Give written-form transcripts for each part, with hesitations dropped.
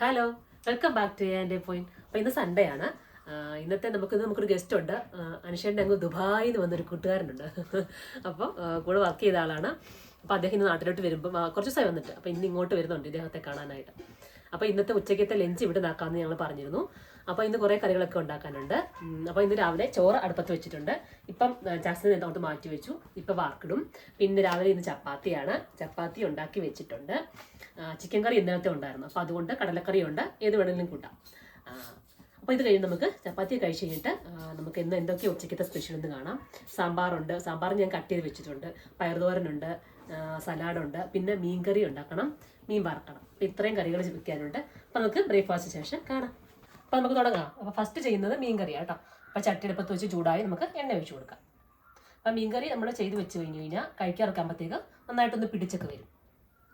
Hello, welcome back to എൻ്റെ point. അപ്പോൾ ഇന്ന് സൺഡേ ആണ്. ഇന്നത്തെ നമുക്കൊരു ഗസ്റ്റ് ഉണ്ട്. അനുഷേൻ്റെ അങ്ങ് ദുബായിൽ നിന്ന് വന്നൊരു കൂട്ടുകാരനുണ്ട്. അപ്പം കൂടെ വർക്ക് ചെയ്ത ആളാണ്. അപ്പോൾ അദ്ദേഹം ഇന്ന് നാട്ടിലോട്ട് വരുമ്പം കുറച്ച് ദിവസമായി വന്നിട്ട്, അപ്പോൾ ഇന്ന് ഇങ്ങോട്ട് വരുന്നുണ്ട് ഇദ്ദേഹത്തെ കാണാനായിട്ട്. അപ്പോൾ ഇന്നത്തെ ഉച്ചയ്ക്കത്തെ ലഞ്ച് ഇവിടെ നിന്നാക്കാമെന്ന് ഞങ്ങൾ പറഞ്ഞിരുന്നു. അപ്പോൾ ഇന്ന് കുറേ കറികളൊക്കെ ഉണ്ടാക്കാനുണ്ട്. അപ്പോൾ ഇന്ന് രാവിലെ ചോറ് അടുപ്പത്ത് വെച്ചിട്ടുണ്ട്. ഇപ്പം ജാസ്മിൻ അങ്ങോട്ട് മാറ്റി വെച്ചു. ഇപ്പം വാർക്കിടും. പിന്നെ രാവിലെ ഇന്ന് ചപ്പാത്തി ഉണ്ടാക്കി വെച്ചിട്ടുണ്ട്. ചിക്കൻ കറി ഇന്നലത്തെ ഉണ്ടായിരുന്നു. അപ്പോൾ അതുകൊണ്ട് കടലക്കറിയുണ്ട്, ഏത് വേണമെങ്കിലും കൂട്ടാം. അപ്പോൾ ഇത് കഴിഞ്ഞ് നമുക്ക് ചപ്പാത്തി കഴിച്ച് കഴിഞ്ഞിട്ട് നമുക്ക് ഇന്ന് എന്തൊക്കെയാണ് ഉച്ചയ്ക്കത്തെ സ്പെഷ്യൽ എന്ന് കാണാം. സാമ്പാറുണ്ട്, സാമ്പാർ ഞാൻ കട്ട് ചെയ്ത് വെച്ചിട്ടുണ്ട്. പയറുതോരനുണ്ട്, സലാഡുണ്ട്, പിന്നെ മീൻ കറി ഉണ്ടാക്കണം, മീൻ വറക്കണം. അപ്പോൾ ഇത്രയും കറികൾ വെക്കാനുണ്ട്. അപ്പോൾ നമുക്ക് ബ്രേക്ക്ഫാസ്റ്റിന് ശേഷം കാണാം. അപ്പോൾ നമുക്ക് തുടങ്ങാം. അപ്പോൾ ഫസ്റ്റ് ചെയ്യുന്നത് മീൻ കറിയാണ് കേട്ടോ. അപ്പോൾ ചട്ടിയെടുപ്പത്ത് വെച്ച് ചൂടായി നമുക്ക് എണ്ണ ഒഴിച്ച് കൊടുക്കാം. അപ്പോൾ മീൻ കറി നമ്മൾ ചെയ്ത് വെച്ച് കഴിഞ്ഞ് കഴിഞ്ഞാൽ കഴിക്കാറൊക്കാകുമ്പോഴത്തേക്ക് നന്നായിട്ടൊന്ന് പിടിച്ചൊക്കെ വരും.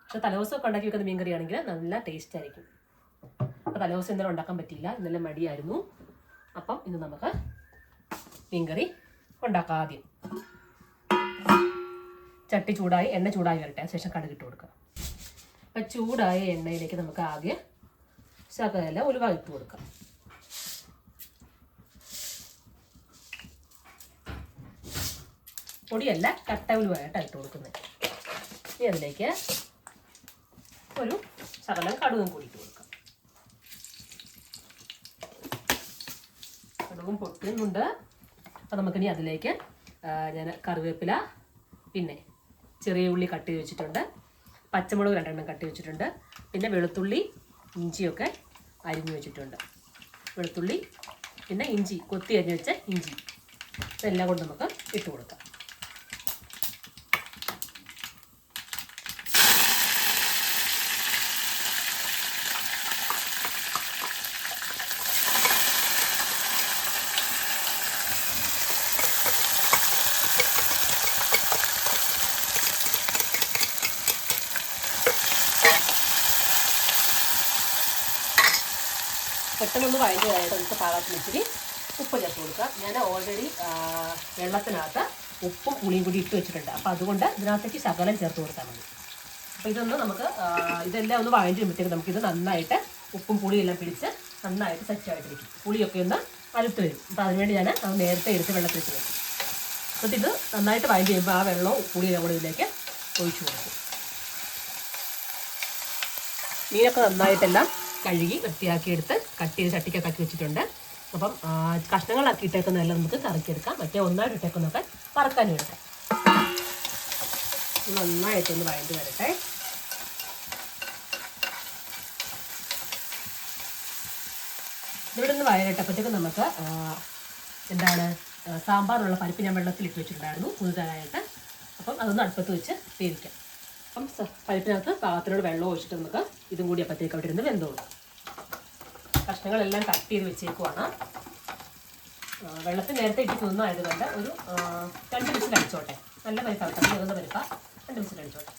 പക്ഷെ തലേദിവസമൊക്കെ ഉണ്ടാക്കി വെക്കുന്ന മീൻ കറിയാണെങ്കിൽ നല്ല ടേസ്റ്റ് ആയിരിക്കും. അപ്പോൾ തലേദിവസം ഇന്നലെ ഉണ്ടാക്കാൻ പറ്റിയില്ല, ഇന്നലെ മടിയായിരുന്നു. അപ്പം ഇന്ന് നമുക്ക് മീൻ കറി ഉണ്ടാക്കാം. ആദ്യം ചട്ടി ചൂടായി, എണ്ണ ചൂടായി വരട്ടെ, അതിനുശേഷം കടുക് ഇട്ട് കൊടുക്കുക. അപ്പം ചൂടായ എണ്ണയിലേക്ക് നമുക്ക് ആദ്യം ശകല ഉലുവ ഇട്ട് കൊടുക്കാം. പൊടിയല്ല, കട്ട ഉലുവയായിട്ടാണ് ഇട്ട് കൊടുക്കുന്നത്. ഇനി അതിലേക്ക് ഒരു ശകലം കടുകും കൂടി ഇട്ട് കൊടുക്കാം. കടുകും പൊട്ടുന്നുണ്ട്. അപ്പം നമുക്കിനി അതിലേക്ക് ഞാൻ കറിവേപ്പില, പിന്നെ ചെറിയ ഉള്ളി കട്ട് ചെയ്ത് വെച്ചിട്ടുണ്ട്, പച്ചമുളക് 2 കട്ട് വെച്ചിട്ടുണ്ട്, പിന്നെ വെളുത്തുള്ളി ഇഞ്ചിയൊക്കെ അരിഞ്ഞു വെച്ചിട്ടുണ്ട്. വെളുത്തുള്ളി പിന്നെ ഇഞ്ചി കൊത്തി അരിഞ്ഞു വെച്ച ഇഞ്ചി, ഇതെല്ലാം കൊണ്ട് നമുക്ക് ഇട്ട് കൊടുക്കാം. പെട്ടെന്നൊന്ന് വഴഞ്ഞതായിട്ട് നമുക്ക് പാകത്തിന് ഇച്ചിരി ഉപ്പ് ചേർത്ത് കൊടുക്കാം. ഞാൻ ഓൾറെഡി വെള്ളത്തിനകത്ത് ഉപ്പും പുളിയും കൂടി ഇട്ട് വെച്ചിട്ടുണ്ട്. അപ്പോൾ അതുകൊണ്ട് ഇതിനകത്തേക്ക് ശകലം ചേർത്ത് കൊടുത്താൽ മതി. അപ്പോൾ ഇതൊന്ന് നമുക്ക് ഇതെല്ലാം ഒന്ന് വഴഞ്ഞ് വരുമ്പോഴത്തേക്ക് നമുക്കിത് നന്നായിട്ട് ഉപ്പും പുളിയെല്ലാം പിടിച്ച് നന്നായിട്ട് സെറ്റായിട്ടിരിക്കും. പുളിയൊക്കെ ഒന്ന് അലുത്ത് വരും. അപ്പോൾ അതിനുവേണ്ടി ഞാൻ അത് നേരത്തെ എടുത്ത് വെള്ളത്തിൽ വെച്ച് വെക്കും. എന്നിട്ട് ഇത് നന്നായിട്ട് വഴഞ്ഞ് കഴിയുമ്പോൾ ആ വെള്ളവും പുളിയെല്ലാം കൂടി ഇതിലേക്ക് ഒഴിച്ചു കൊടുക്കും. മീനൊക്കെ നന്നായിട്ടെല്ലാം കഴുകി വൃത്തിയാക്കി എടുത്ത് കട്ട് ചെയ്ത് ചട്ടിക്കൊക്കെ ആക്കി വെച്ചിട്ടുണ്ട്. അപ്പം കഷ്ണങ്ങളാക്കി ഇട്ടേക്കുന്നതെല്ലാം നമുക്ക് കറക്കിയെടുക്കാം. മറ്റേ ഒന്നായിട്ട് ഇട്ടേക്കുന്നൊക്കെ വറക്കാനും എടുക്കാം. നന്നായിട്ടൊന്ന് വഴണ്ടി വരട്ടെ. ഇവിടെ നിന്ന് വഴലിട്ടപ്പോഴത്തേക്കും നമുക്ക് സാമ്പാറിനുള്ള പരിപ്പ് ഞാൻ വെള്ളത്തിലിട്ട് വെച്ചിട്ടുണ്ടായിരുന്നു കുതിരാനായിട്ട്. അപ്പം അതൊന്ന് അടുപ്പത്ത് വെച്ച് വേവിക്കാം. അപ്പം പരിപ്പിനകത്ത് പാകത്തിനോട് വെള്ളം ഒഴിച്ചിട്ട് നമുക്ക് ഇതും കൂടി അപ്പോഴത്തേക്ക് അവിടെ ഇരുന്ന് വെന്തോളും. കഷ്ണങ്ങളെല്ലാം കട്ട് ചെയ്ത് വെച്ചേക്കുവാണ്. വെള്ളത്തിൽ നേരത്തെ ഇട്ട് തിന്നായതുകൊണ്ട് ഒരു 2 വിസിൽ അടിച്ചോട്ടെ. നല്ല പരിപ്പാണ്, വേകുന്ന പരിപ്പാണ്. 2 വിസിൽ അടിച്ചോട്ടെ.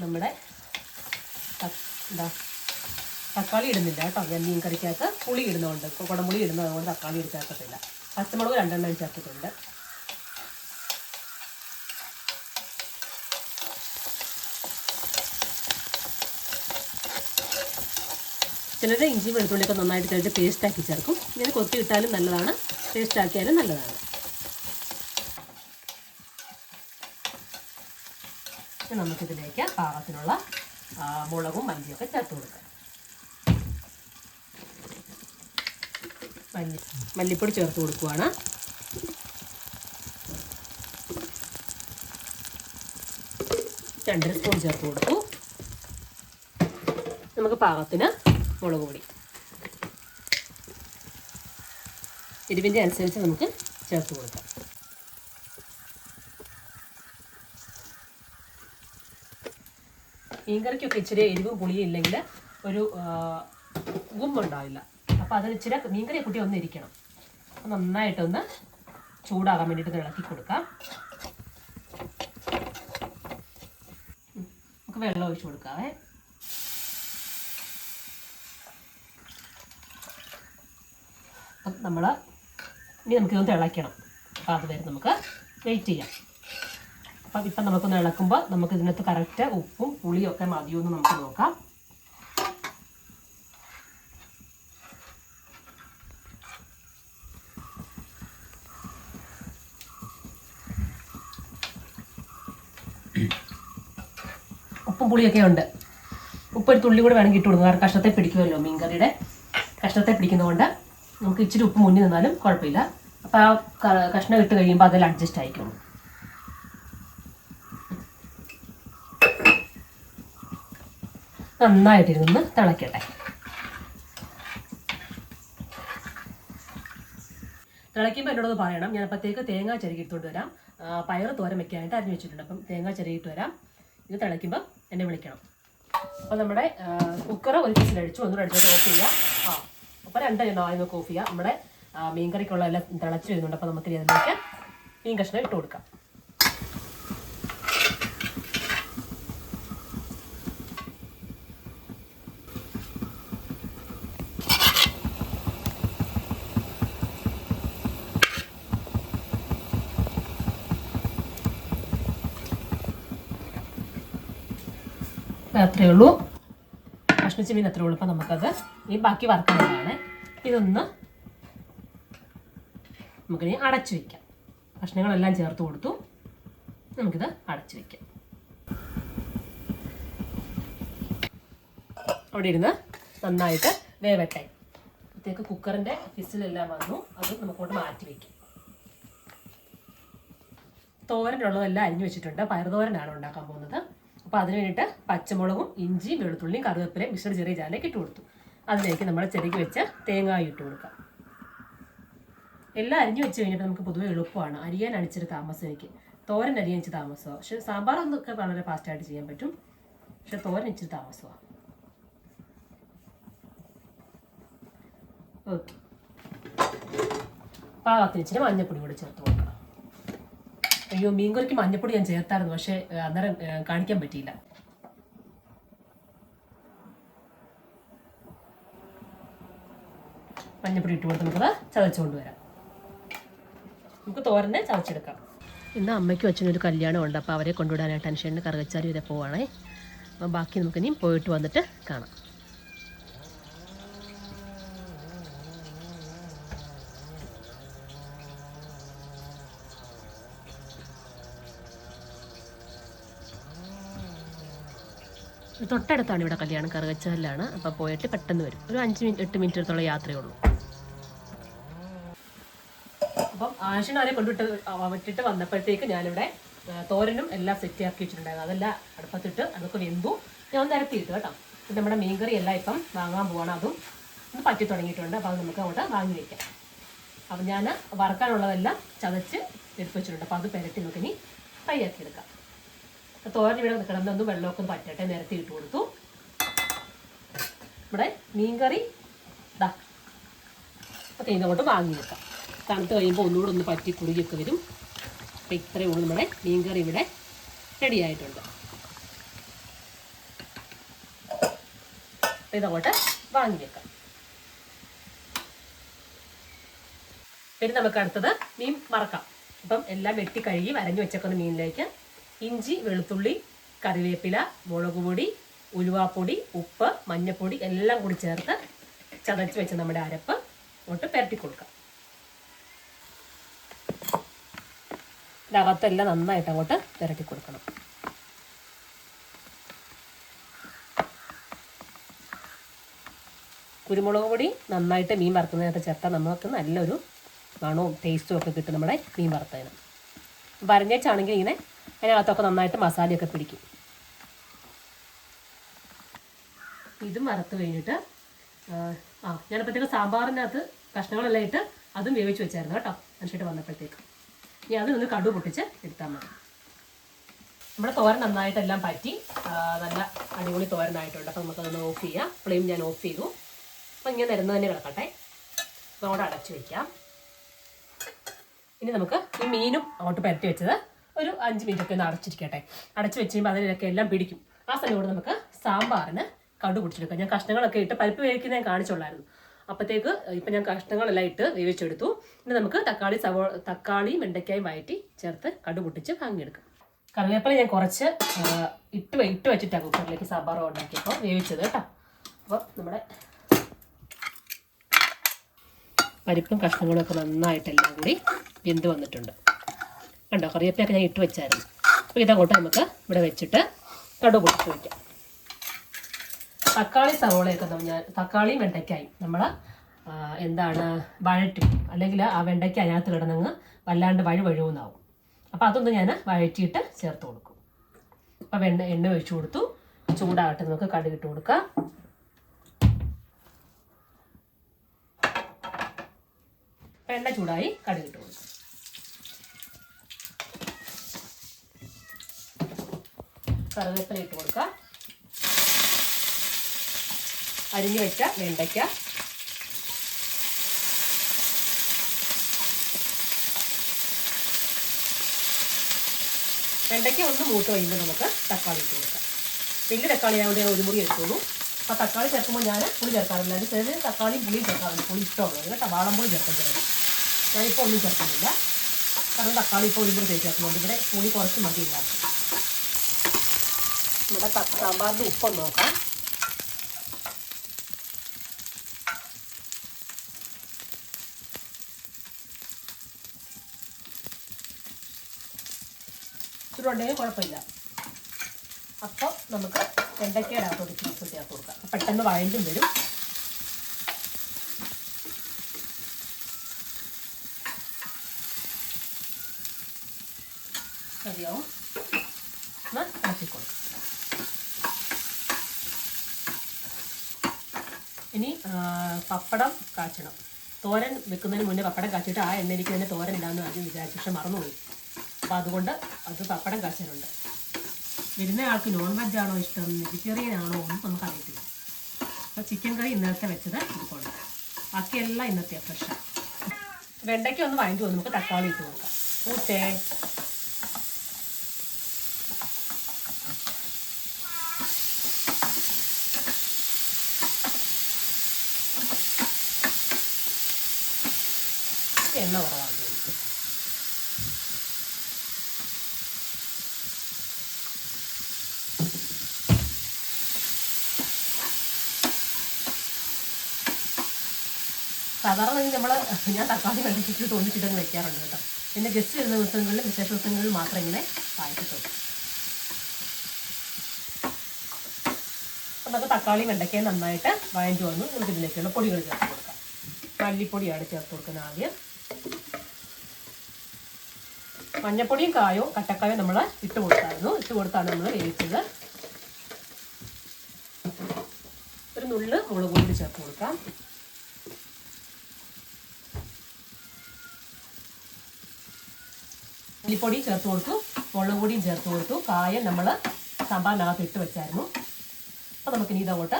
നമ്മുടെ തക്കാളി ഇടുന്നില്ല കേട്ടോ. ഞാൻ മീൻ കറിക്കകത്ത് പുളി ഇടുന്നതുകൊണ്ട്, കുടംപുളി ഇടുന്നതുകൊണ്ട് തക്കാളി ചേർക്കത്തില്ല. പച്ചമുളക് 2 ചേർത്തിട്ടുണ്ട്. ചിലർ ഇഞ്ചി വെളുത്തുള്ളിയൊക്കെ നന്നായിട്ട് ചേർത്ത് പേസ്റ്റാക്കി ചേർക്കും. ഇങ്ങനെ കൊത്തി ഇട്ടാലും നല്ലതാണ്, പേസ്റ്റാക്കിയാലും നല്ലതാണ്. നമുക്കിതിലേക്ക് പാകത്തിനുള്ള മുളകും മല്ലിയൊക്കെ ചേർത്ത് കൊടുക്കാം. മല്ലിപ്പൊടി ചേർത്ത് കൊടുക്കുവാണ്. രണ്ടര സ്പൂൺ ചേർത്ത് കൊടുത്തു. നമുക്ക് പാകത്തിന് മുളക് പൊടി എരിവിൻ്റെ അനുസരിച്ച് നമുക്ക് ചേർത്ത് കൊടുക്കാം. മീൻകറിക്കൊക്കെ ഇച്ചിരി എരിവും പുളിയും ഇല്ലെങ്കിൽ ഒരു ഗുമ്മുണ്ടാവില്ല. അപ്പോൾ അതിന് ഇച്ചിരി മീൻകറി കുട്ടി ഒന്ന് ഇരിക്കണം. അപ്പോൾ നന്നായിട്ടൊന്ന് ചൂടാകാൻ വേണ്ടിയിട്ട് ഇളക്കി കൊടുക്കാം. നമുക്ക് വെള്ളം ഒഴിച്ച് കൊടുക്കാവേ. അപ്പം ഇനി നമുക്കിതൊന്ന് തിളയ്ക്കണം. അപ്പോൾ അതുവരെ നമുക്ക് വെയിറ്റ് ചെയ്യാം. അപ്പം ഇപ്പം നമുക്കൊന്ന് ഇളക്കുമ്പോൾ നമുക്ക് ഇതിനകത്ത് കറക്റ്റ് ഉപ്പും പുളിയും ഒക്കെ മതിയോന്ന് നമുക്ക് നോക്കാം. ഉപ്പും പുളിയൊക്കെ ഉണ്ട്. ഉപ്പ് ഒരു തുള്ളി കൂടെ വേണമെങ്കിൽ ഇട്ട് കൊടുക്കുക. കാരണം കഷ്ണത്തെ പിടിക്കുമല്ലോ, മീൻകറിയുടെ കഷ്ണത്തെ പിടിക്കുന്നതുകൊണ്ട് നമുക്ക് ഇച്ചിരി ഉപ്പ് മുന്നിൽ നിന്നാലും കുഴപ്പമില്ല. അപ്പോൾ ആ കഷ്ണം ഇട്ട് കഴിയുമ്പോൾ അതിൽ അഡ്ജസ്റ്റ് ആയിക്കോളും. നന്നായിട്ടിരുന്ന് തിളക്കട്ടെ. തിളയ്ക്കുമ്പോൾ എന്നോടൊന്ന് പറയണം. ഞാൻ അപ്പോഴത്തേക്ക് തേങ്ങ ചിരകിയിട്ടുകൊണ്ട് വരാം. പയർ തോരൻ വെക്കാനായിട്ട് അരിഞ്ഞു വെച്ചിട്ടുണ്ട്. അപ്പം തേങ്ങ ചിരകിയിട്ട് വരാം. ഇത് തിളയ്ക്കുമ്പോൾ എന്നെ വിളിക്കണം. അപ്പോൾ നമ്മുടെ കുക്കർ ഒരു വിസിലടിച്ചു. ഒന്നുകൂടെ അടിച്ചിട്ട് ഓഫ് ചെയ്യുക. അപ്പോൾ 2 എണ്ണമായി നമുക്ക് ഓഫ് ചെയ്യുക. നമ്മുടെ മീൻകറിക്കുള്ള എല്ലാം തിളച്ച് വരുന്നുണ്ട്. അപ്പോൾ നമുക്ക് ഇതിലേക്ക് മീൻ കഷ്ണം ഇട്ട് കൊടുക്കാം. അത്രയേ ഉള്ളൂ. കഷ്ണിച്ച മീൻ അത്രയേ ഉള്ളൂ. അപ്പം നമുക്കത് ഈ ബാക്കി വറുക്കുന്നതാണ്. ഇതൊന്ന് നമുക്കിനി അടച്ചു വയ്ക്കാം. കഷ്ണങ്ങളെല്ലാം ചേർത്ത് കൊടുത്തു. നമുക്കിത് അടച്ചു വയ്ക്കാം. അവിടെ ഇരുന്ന് നന്നായിട്ട് വേവട്ടെ. അപ്പോഴത്തേക്ക് കുക്കറിൻ്റെ വിസിലെല്ലാം വന്നു. അത് നമുക്കോട്ട് മാറ്റി വയ്ക്കാം. തോരനുള്ളതെല്ലാം അരിഞ്ഞു വെച്ചിട്ടുണ്ട്. പയറുതോരനാണ് ഉണ്ടാക്കാൻ പോകുന്നത്. അപ്പോൾ അതിന് വേണ്ടിയിട്ട് പച്ചമുളകും ഇഞ്ചിയും വെളുത്തുള്ളിയും കറിവേപ്പിലയും മിക്സഡ് ചെറിയ ജാലിലേക്ക് ഇട്ട് കൊടുത്തു. അതിലേക്ക് നമ്മൾ ചെറുക്കി വെച്ച തേങ്ങായി ഇട്ട് കൊടുക്കാം. എല്ലാം അരിഞ്ഞു വെച്ച് കഴിഞ്ഞപ്പോൾ നമുക്ക് പൊതുവെ എളുപ്പമാണ്. അരിയാൻ അടിച്ചൊരു താമസം എനിക്ക്. തോരൻ അരിയാൻ ഇച്ചിരി താമസമാണ്. പക്ഷെ സാമ്പാറൊന്നൊക്കെ വളരെ ഫാസ്റ്റായിട്ട് ചെയ്യാൻ പറ്റും. പക്ഷെ തോരൻ ഇച്ചിരി താമസമാണ്. ഓക്കെ. പാകത്തിന് ഇച്ചിരി മഞ്ഞപ്പൊടി കൂടി ചേർത്ത് കൊടുക്കണം. അയ്യോ, മീൻകറിക്ക് മഞ്ഞപ്പൊടി ഞാൻ ചേർത്തായിരുന്നു. പക്ഷേ അന്നേരം കാണിക്കാൻ പറ്റിയില്ല. മഞ്ഞപ്പൊടി ഇട്ട് കൊടുത്ത് നമുക്കത് ചതച്ചുകൊണ്ട് വരാം. നമുക്ക് തോരനെ ചതച്ചെടുക്കാം. ഇന്ന് അമ്മയ്ക്കും അച്ഛനൊരു കല്യാണം ഉണ്ട്. അപ്പോൾ അവരെ കൊണ്ടുവിടാനായിട്ട് അനുഷേട്ടന് കറുകച്ചാരി വരെ പോവാണേ. അപ്പം ബാക്കി നമുക്കിനിയും പോയിട്ട് വന്നിട്ട് കാണാം. തൊട്ടടുത്താണ് ഇവിടെ കല്യാണം, കറുകച്ചാലിലാണ്. അപ്പോൾ പോയിട്ട് പെട്ടെന്ന് വരും. ഒരു 5-8 മിനിറ്റത്തോളം യാത്രയേ ഉള്ളൂ. അപ്പം ആശുനാരെ വിട്ടിട്ട് വന്നപ്പോഴത്തേക്ക് ഞാനിവിടെ തോരനും എല്ലാം സെറ്റാക്കി വെച്ചിട്ടുണ്ടായിരുന്നു. അതെല്ലാം അടുപ്പത്തിട്ട് അതൊക്കെ വെന്തു. ഞാൻ നിരത്തിയിട്ട് കേട്ടോ. പിന്നെ നമ്മുടെ മീൻകറി എല്ലാം ഇപ്പം വാങ്ങാൻ പോവാണ്. അതും ഒന്ന് പറ്റി തുടങ്ങിയിട്ടുണ്ട്. അപ്പോൾ അത് നമുക്ക് അങ്ങോട്ട് വാങ്ങി വയ്ക്കാം. അപ്പം ഞാൻ വറക്കാനുള്ളതെല്ലാം ചതച്ച് എടുത്ത് വെച്ചിട്ടുണ്ട്. അപ്പോൾ അത് പെരട്ടി നമുക്ക് ഇനി ഫ്രൈ ആക്കി എടുക്കാം. തോരൻ ഇവിടെ കിടന്നൊന്ന് വെള്ളമൊക്കെ ഒന്ന് പറ്റട്ടെ. നിരത്തി ഇട്ട് കൊടുത്തു. നമ്മുടെ മീൻകറി ഇതാ. അപ്പോൾ ഇതങ്ങോട്ട് വാങ്ങി വെക്കാം. തണുത്ത് കഴിയുമ്പോൾ ഒന്നുകൂടെ ഒന്ന് പറ്റി കുറുകിയൊക്കെ വരും. അപ്പോൾ ഇത്രയേ ഉള്ളൂ. നമ്മുടെ മീൻകറി ഇവിടെ റെഡി ആയിട്ടുണ്ട്. അപ്പോൾ ഇതങ്ങോട്ട് വാങ്ങി വെക്കാം. പിന്നെ നമുക്ക് അടുത്തത് മീൻ വറക്കാം. അപ്പം എല്ലാം വെട്ടി കഴുകി വരഞ്ഞു വെച്ചേക്കുന്ന മീനിലേക്ക് ഇഞ്ചി, വെളുത്തുള്ളി, കറിവേപ്പില, മുളക് പൊടി, ഉലുവാപ്പൊടി, ഉപ്പ്, മഞ്ഞൾപ്പൊടി എല്ലാം കൂടി ചേർത്ത് ചതച്ച് വെച്ച നമ്മുടെ അരപ്പ് അങ്ങോട്ട് പുരട്ടി കൊടുക്കാം. അകത്തെല്ലാം നന്നായിട്ട് അങ്ങോട്ട് പുരട്ടി കൊടുക്കണം. കുരുമുളക് പൊടി നന്നായിട്ട് മീൻ വറുക്കുന്നതിനകത്ത് ചേർത്താൽ നമുക്ക് നല്ലൊരു മണവും ടേസ്റ്റും ഒക്കെ കിട്ടും നമ്മുടെ മീൻ വറുത്തതിന്. വരഞ്ഞേച്ചാണെങ്കിൽ ഇങ്ങനെ അതിനകത്തൊക്കെ നന്നായിട്ട് മസാലയൊക്കെ പിടിക്കും. ഇതും വറുത്ത് കഴിഞ്ഞിട്ട് ഞാനിപ്പോഴത്തേക്ക് സാമ്പാറിനകത്ത് കഷ്ണങ്ങളെല്ലാം ഇട്ട് അതും വേവിച്ച് വെച്ചായിരുന്നു കേട്ടോ. മനുഷ്യട്ട് വന്നപ്പോഴത്തേക്ക് ഇനി അത് ഒന്ന് കടുക് പൊട്ടിച്ച് എടുത്താൽ മതി. നമ്മുടെ തോരൻ നന്നായിട്ടെല്ലാം പറ്റി നല്ല അടിപൊളി തോരനായിട്ടുണ്ട്. അപ്പോൾ നമുക്കതൊന്ന് ഓഫ് ചെയ്യാം. ഫ്ലെയിം ഞാൻ ഓഫ് ചെയ്തു. അപ്പോൾ ഇങ്ങനെ നിരന്ന് തന്നെ കിടക്കട്ടെ. അപ്പോൾ അങ്ങോട്ട് അടച്ചു വയ്ക്കാം. ഇനി നമുക്ക് ഈ മീനും അങ്ങോട്ട് പരട്ടി വെച്ചത് ഒരു 5 മിനിറ്റ് ഒക്കെ ഒന്ന് അടച്ചിരിക്കട്ടെ. അടച്ചു വെച്ച് കഴിയുമ്പോൾ അതിലൊക്കെ എല്ലാം പിടിക്കും. ആ സമയം കൂടെ നമുക്ക് സാമ്പാറിന് കടുക് പൊടിച്ചെടുക്കാം. ഞാൻ കഷ്ണങ്ങളൊക്കെ ഇട്ട് പരിപ്പ് വേവിക്കുന്നത് ഞാൻ കാണിച്ചുള്ളായിരുന്നു. അപ്പോഴത്തേക്ക് ഇപ്പം ഞാൻ കഷ്ണങ്ങളെല്ലാം ഇട്ട് വേവിച്ചെടുത്തു. ഇനി നമുക്ക് തക്കാളി വെണ്ടയ്ക്കായും വഴറ്റി ചേർത്ത് കടുക് പൊട്ടിച്ച് വാങ്ങിയെടുക്കാം. കറിവേപ്പില ഞാൻ കുറച്ച് ഇട്ട് വെച്ചിട്ടാണ് കുക്കറിലേക്ക് സാമ്പാർ ഉണ്ടാക്കിയപ്പോൾ വേവിച്ചത് കേട്ടോ. അപ്പോൾ നമ്മുടെ പരിപ്പും കഷ്ണങ്ങളും ഒക്കെ നന്നായിട്ടെല്ലാം കൂടി വെന്ത് വന്നിട്ടുണ്ട്. കണ്ടോ, കറിവേപ്പിലൊക്കെ ഞാൻ ഇട്ട് വെച്ചായിരുന്നു. അപ്പോൾ ഇതങ്ങോട്ട് നമുക്ക് ഇവിടെ വെച്ചിട്ട് കടുക് പൊട്ടിച്ച് വയ്ക്കാം. തക്കാളി സവോളയൊക്കെ തക്കാളിയും വെണ്ടയ്ക്കായും നമ്മൾ വഴറ്റും, അല്ലെങ്കിൽ ആ വെണ്ടയ്ക്ക അതിനകത്ത് കിടന്നങ്ങ് വല്ലാണ്ട് വഴുവഴുവെന്നാവും. അപ്പോൾ അതൊന്ന് ഞാൻ വഴറ്റിയിട്ട് ചേർത്ത് കൊടുക്കും. അപ്പോൾ എണ്ണ ഒഴിച്ചു കൊടുത്തു, ചൂടാകട്ടെ, നമുക്ക് കടുക് ഇട്ട് കൊടുക്കാം. എണ്ണ ചൂടായി, കടുക് ഇട്ട് കൊടുക്കും. കറിവേപ്പില ഇട്ട് കൊടുക്കാം. അരിഞ്ഞു വെച്ച വെണ്ടയ്ക്ക, ഒന്ന് മൂത്ത് കഴിയുമ്പോൾ നമുക്ക് തക്കാളി ഇട്ട് കൊടുക്കാം. വലിയ തക്കാളി ആയതുകൊണ്ട് ഞാൻ ഒരു മുറി എടുത്തോളൂ. അപ്പോൾ തക്കാളി ചേർക്കുമ്പോൾ ഞാൻ പുളി ചേർക്കാറില്ല. അതിന് ചെറിയ തക്കാളിയും പുളിയും ചേർക്കാറുണ്ട്. പുളി ഇഷ്ടമുള്ളത് കേട്ടോ, വാളംപുളി ചേർക്കാൻ ചിലത്. ഞാനിപ്പോൾ ഒന്നും ചേർക്കുന്നില്ല, കാരണം തക്കാളി ഇപ്പോൾ ഒരു മുറി ചേർക്കുന്നുണ്ട്. ഇവിടെ പുളി കുറച്ച് മതി ഉണ്ടാക്കും. നമ്മുടെ സാമ്പാറിൻ്റെ ഉപ്പൊന്ന് നോക്കാം. ഇച്ചിരി ഉണ്ടെങ്കിൽ കുഴപ്പമില്ല. അപ്പോൾ നമുക്ക് വെണ്ടയ്ക്കയുടെ അകത്തോട്ട് ഇച്ചിരി ചേർത്ത് കൊടുക്കാം. പെട്ടെന്ന് വഴണ്ടും വരും. മതിയാവും. ഇളക്കിക്കൊടുക്കും. ഇനി പപ്പടം കാച്ചണം. തോരൻ വെക്കുന്നതിന് മുന്നേ പപ്പടം കാച്ചിട്ട് ആ എണ്ണയിലേക്ക് തന്നെ തോരൻ ഇടാമെന്ന് ആദ്യം വിചാരിച്ചു, പക്ഷെ മറന്നുപോയി. അപ്പോൾ അതുകൊണ്ട് അത് പപ്പടം കാച്ചാനുണ്ട്. വരുന്ന ആൾക്ക് നോൺ വെജ് ആണോ ഇഷ്ടം, വെജിറ്റേറിയൻ ആണോ ഒന്നും നമുക്കറിയത്തില്ല. അപ്പോൾ ചിക്കൻ കറി ഇന്നലത്തെ വെച്ചത് ഇതുകൊണ്ട്, ബാക്കിയെല്ലാം ഇന്നത്തെ ഫ്രഷാണ്. വെണ്ടയ്ക്ക് ഒന്ന് വഴഞ്ഞു പോകും, നമുക്ക് തക്കാളി ഇട്ട് കൊടുക്കാം. ഊറ്റേ എണ്ണ കുറവാണ്. സാധാരണ ഞാൻ തക്കാളി വെള്ളത്തിട്ട് തോന്നിച്ചിട്ടങ്ങ് വെക്കാറുണ്ട് കേട്ടോ. പിന്നെ ഗസ്റ്റ് വരുന്ന ദിവസങ്ങളിൽ, വിശേഷ ദിവസങ്ങളിൽ മാത്രം ഇങ്ങനെ പായസത്തുള്ളൂ. അപ്പം നമുക്ക് തക്കാളി വെണ്ടയ്ക്കയും നന്നായിട്ട് വഴഞ്ഞു വന്നു. നമുക്ക് ഇതിലേക്കുള്ള പൊടികൾ ചേർത്ത് കൊടുക്കാം. മല്ലിപ്പൊടിയാണ് ചേർത്ത് കൊടുക്കുന്നത് ആദ്യം. മഞ്ഞപ്പൊടിയും കായോ കട്ടക്കായോ നമ്മൾ ഇട്ട് കൊടുത്താണ് നമ്മൾ വേവിച്ചത്. ഒരു നുള്ള് മുളക് പൊടി ചേർത്ത് കൊടുക്കാം. മല്ലിപ്പൊടിയും ചേർത്ത് കൊടുത്തു, മുളക് പൊടിയും ചേർത്ത് കൊടുത്തു. കായം നമ്മൾ സാമ്പാറിനകത്ത് ഇട്ട് വെച്ചായിരുന്നു. അപ്പോൾ നമുക്കിനി ഇതങ്ങോട്ട്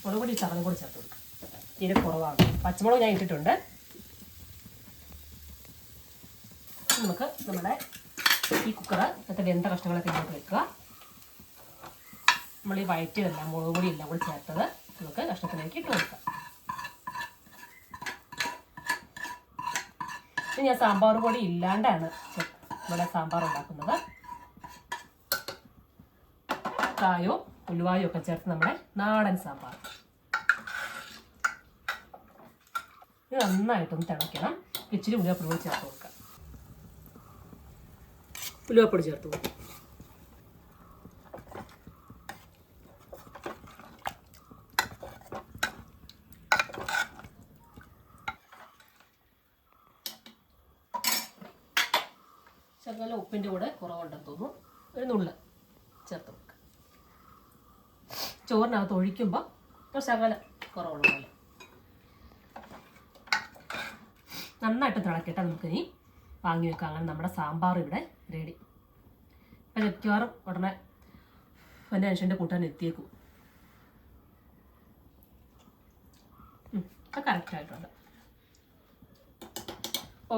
മുളക് പൊടി ശകലം കൂടി ചേർത്ത് കൊടുക്കാം. തീരെ കുറവാണ്. പച്ചമുളക് ഞാൻ ഇട്ടിട്ടുണ്ട്. നമുക്ക് നമ്മുടെ ഈ കുക്കറ് മറ്റേ വെന്ത കഷ്ണങ്ങളൊക്കെ ഇങ്ങോട്ട് വെക്കുക. നമ്മൾ ഈ വയറ്റിയതെല്ലാം മുളക് പൊടി എല്ലാം കൂടി ചേർത്തത് നമുക്ക് കഷ്ണത്തിലേക്ക് ഇട്ട് കൊടുക്കാം. ഇനി ഞാൻ സാമ്പാർ പൊടി ഇല്ലാണ്ടാണ് ഇവിടെ സാമ്പാർ ഉണ്ടാക്കുന്നത്. കായോ ഉലുവായോ ഒക്കെ ചേർത്ത് നമ്മുടെ നാടൻ സാമ്പാർ. ഇത് നന്നായിട്ടൊന്ന് തിളയ്ക്കണം. ഇച്ചിരി ഉലുവപ്പൊടി കൂടി ചേർത്ത് കൊടുക്കാം. ഉലുവപ്പൊടി ചേർത്ത് കൊടുക്കും. ശകലം ഉപ്പിൻ്റെ കൂടെ കുറവുണ്ടെന്ന് തോന്നുന്നു. ഒരു നുള്ള് ചേർത്ത് കൊടുക്കുക. ചോറിനകത്ത് ഒഴിക്കുമ്പോൾ ഒരു ശകലം കുറവുള്ള പോലെ. നന്നായിട്ട് തിളക്കട്ടെ. നമുക്കിനി വാങ്ങി വെക്കാം. അങ്ങനെ നമ്മുടെ സാമ്പാർ ഇവിടെ റെഡി. അപ്പം മിക്കവാറും ഉടനെ എൻ്റെ മനുഷ്യൻ്റെ കൂട്ടാൻ എത്തിയേക്കും. അപ്പം കറക്റ്റായിട്ടുണ്ട്.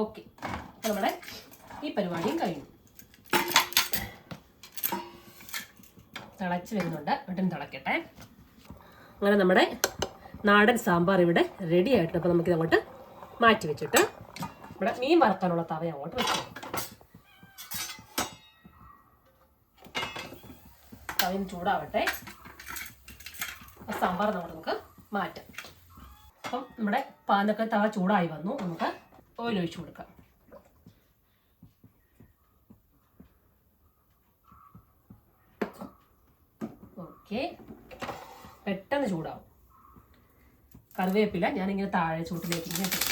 ഓക്കെ, നമ്മുടെ ഈ പരിപാടിയും കഴിഞ്ഞു. തിളച്ച് വരുന്നുണ്ട്. വീണ്ടും തിളക്കട്ടെ. അങ്ങനെ നമ്മുടെ നാടൻ സാമ്പാർ ഇവിടെ റെഡി ആയിട്ടുണ്ട്. അപ്പോൾ നമുക്കിത് അങ്ങോട്ട് മാറ്റി വെച്ചിട്ട് ഇവിടെ മീൻ വറുക്കാനുള്ള തവ അങ്ങോട്ട് വെച്ച് കൊടുക്കാം. തവ ചൂടാവട്ടെ. സാമ്പാർ നമുക്ക് മാറ്റാം. അപ്പം നമ്മുടെ പാനൊക്കെ തവ ചൂടായി വന്നു. നമുക്ക് ഓയിൽ ഒഴിച്ചു കൊടുക്കാം. ഓക്കെ, പെട്ടെന്ന് ചൂടാവും. കറിവേപ്പില ഞാനിങ്ങനെ താഴെ ചൂട്ടിലേക്ക് ഇങ്ങനെ ചെയ്യും.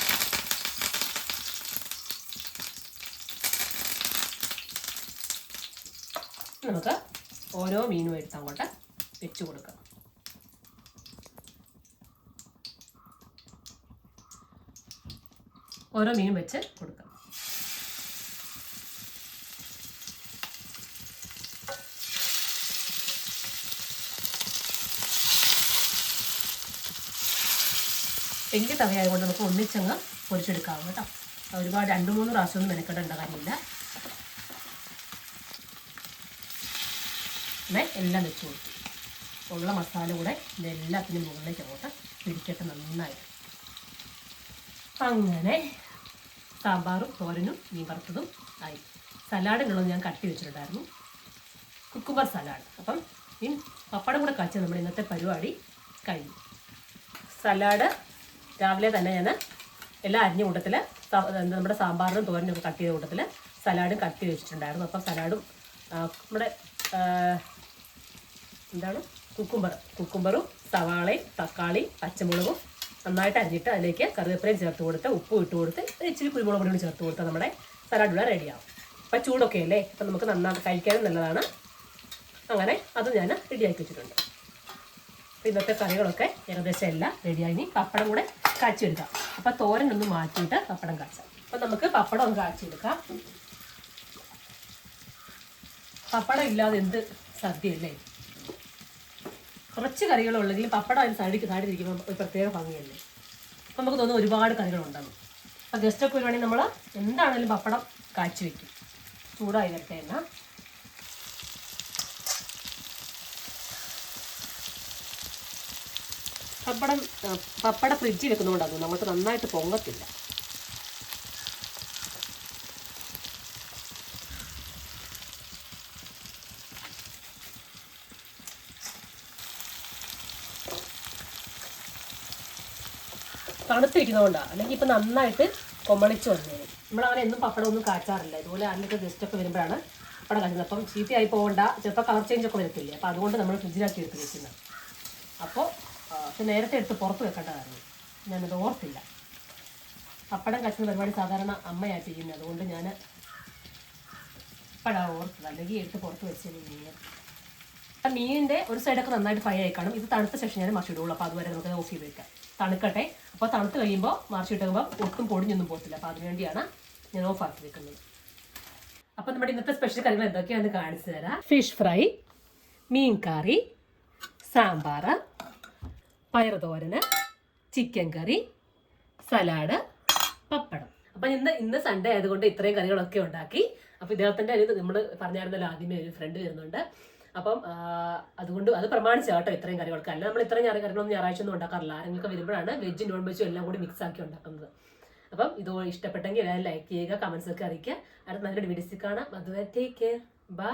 നമുക്ക് ഓരോ മീനും എടുത്ത് അങ്ങോട്ട് വെച്ച് കൊടുക്കാം. ഓരോ മീനും വെച്ച് കൊടുക്കാം. വലിയ തവയായതുകൊണ്ട് നമുക്ക് ഒന്നിച്ചങ്ങ് പൊരിച്ചെടുക്കാം കേട്ടോ. ഒരുപാട് 2-3 പ്രാവശ്യമൊന്നും മെനക്കെടേണ്ട കാര്യമില്ല. എല്ലാം വെച്ച് കൊടുത്തു. ഉള്ള മസാല കൂടെ ഇതെല്ലാത്തിനും മുകളിലേക്ക് അങ്ങോട്ട് പിടിക്കട്ടെ നന്നായിട്ട്. അങ്ങനെ സാമ്പാറും തോരനും മീൻ വറുത്തതും ആയി. സലാഡിനുള്ളത് ഞാൻ കട്ടി വെച്ചിട്ടുണ്ടായിരുന്നു, കുക്കുംബർ സലാഡ്. അപ്പം ഈ പപ്പടം കൂടെ കാച്ചി നമ്മുടെ ഇന്നത്തെ പരിപാടി കഴിഞ്ഞു. സലാഡ് രാവിലെ തന്നെ ഞാൻ എല്ലാം അരിഞ്ഞ കൂട്ടത്തിൽ നമ്മുടെ സാമ്പാറിനും തോരനും ഒക്കെ കട്ട് ചെയ്ത കൂട്ടത്തിൽ സലാഡും കട്ട് വെച്ചിട്ടുണ്ടായിരുന്നു. അപ്പം സലാഡും നമ്മുടെ കുക്കുംബറും സവാളയും തക്കാളി പച്ചമുളകും നന്നായിട്ട് അരിഞ്ഞിട്ട് അതിലേക്ക് കറിവേപ്പിലയും ചേർത്ത് കൊടുത്ത് ഉപ്പും ഇട്ട് കൊടുത്ത് ഇച്ചിരി കുരുമുളക് പൊടിയും ചേർത്ത് കൊടുത്താൽ നമ്മുടെ സലാഡ് ഇവിടെ റെഡിയാവും. അപ്പം ചൂടൊക്കെ അല്ലേ, അപ്പം നമുക്ക് നന്നായിട്ട് കഴിക്കാനും നല്ലതാണ്. അങ്ങനെ അത് ഞാൻ റെഡിയാക്കി വെച്ചിട്ടുണ്ട്. അപ്പം ഇന്നത്തെ കറികളൊക്കെ ഏകദേശം എല്ലാം റെഡിയായി. ഇനി പപ്പടം കൂടെ കാച്ചിയെടുക്കാം. അപ്പം തോരനൊന്ന് മാറ്റിയിട്ട് പപ്പടം കാച്ചാം. അപ്പം നമുക്ക് പപ്പടം ഒന്ന് കാച്ചിയെടുക്കാം. പപ്പടം ഇല്ലാതെ എന്ത് സദ്യയല്ലേ. കുറച്ച് കറികളുള്ളെങ്കിലും പപ്പടം അതിന് സൈഡിരിക്കുമ്പോൾ ഒരു പ്രത്യേക ഭംഗിയല്ലേ. അപ്പം നമുക്ക് തോന്നുന്നു ഒരുപാട് കറികളുണ്ടെന്ന്. അപ്പം ഗസ്റ്റൊക്കെ വരുവാണെങ്കിൽ നമ്മൾ എന്താണെങ്കിലും പപ്പടം കാച്ചി വയ്ക്കും. ചൂടായി വരട്ടെ എണ്ണ. പപ്പടം ഫ്രിഡ്ജിൽ വെക്കുന്നതുകൊണ്ടാണ് നമുക്ക് നന്നായിട്ട് പൊങ്ങത്തില്ല. തണുത്തിരിക്കുന്നതുകൊണ്ടാണ്, അല്ലെങ്കിൽ ഇപ്പം നന്നായിട്ട് കൊമ്മളിച്ച് വന്നേനെ. നമ്മളങ്ങനെ എന്നും പപ്പടം ഒന്നും കാച്ചാറില്ല. ഇതുപോലെ അതിനൊക്കെ ഗസ്റ്റൊക്കെ വരുമ്പോഴാണ് പപ്പടം കാച്ചുന്നത്. അപ്പം ചീത്തയായി പോകണ്ട, ചിലപ്പോൾ കളർ ചേഞ്ചൊക്കെ വരത്തില്ലേ. അപ്പോൾ അതുകൊണ്ട് നമ്മൾ ഫ്രിഡ്ജിലാക്കി എടുത്ത് വെക്കുന്നത്. അപ്പോൾ നേരത്തെ എടുത്ത് പുറത്ത് വെക്കേണ്ടതായിരുന്നു, ഞാനത് ഓർത്തില്ല. പപ്പടം കാച്ചുന്ന പരിപാടി സാധാരണ അമ്മയാണ് ചെയ്യുന്നത്. അതുകൊണ്ട് ഞാൻ പപ്പടം ഓർത്തത്, അല്ലെങ്കിൽ എടുത്ത് പുറത്ത് വെച്ചത്. മീനിൻ്റെ ഒരു സൈഡൊക്കെ നന്നായിട്ട് ഫ്രൈ ആയി കാണും. ഇത് തണുത്ത ശേഷം ഞാൻ മറിച്ചിടുള്ളൂ. അപ്പോൾ അതുവരെ നമുക്ക് ഓഫ് ചെയ്ത് വെക്കാം. തണുക്കട്ടെ. അപ്പോൾ തണുത്ത് കഴിയുമ്പോൾ മറിച്ചിട്ട് കഴിയുമ്പോൾ ഒട്ടും പൊടിഞ്ഞൊന്നും പോകത്തില്ല. അപ്പോൾ അതിനുവേണ്ടിയാണ് ഞാൻ ഓഫ് ആക്കി വെക്കുന്നത്. അപ്പോൾ നമ്മുടെ ഇന്നത്തെ സ്പെഷ്യൽ കറികൾ എന്തൊക്കെയാണെന്ന് കാണിച്ചു തരാം. ഫിഷ് ഫ്രൈ, മീൻ കറി, സാമ്പാർ, പയറുതോരന്, ചിക്കൻ കറി, സലാഡ്, പപ്പടം. അപ്പം ഇന്ന് സൺഡേ ആയതുകൊണ്ട് ഇത്രയും കറികളൊക്കെ ഉണ്ടാക്കി. അപ്പോൾ ഇദ്ദേഹത്തിൻ്റെ നമ്മൾ പറഞ്ഞായിരുന്നല്ലോ ആദ്യമേ ഒരു ഫ്രണ്ട് വരുന്നുണ്ട്. അപ്പം അതുകൊണ്ട് അത് പ്രമാണിച്ച കേട്ടോ ഇത്രയും കറികൾക്ക്. അല്ല നമ്മൾ ഇത്രയും കറികളൊന്നും ഞായറാഴ്ച ഒന്നും ഉണ്ടാക്കാറില്ല. ആരെങ്കിലും വരുമ്പോഴാണ് വെജ് നോൺ വെജും എല്ലാം കൂടി മിക്സ് ആക്കി ഉണ്ടാക്കുന്നത്. അപ്പം ഇത് ഇഷ്ടപ്പെട്ടെങ്കിൽ എല്ലാവരും ലൈക്ക് ചെയ്യുക, കമൻസ് ഒക്കെ അറിയിക്കുക. അടുത്ത നല്ലൊരു വീഡിയോസിൽ കാണാം. അതുവരെ ടേക്ക് കെയർ, ബൈ.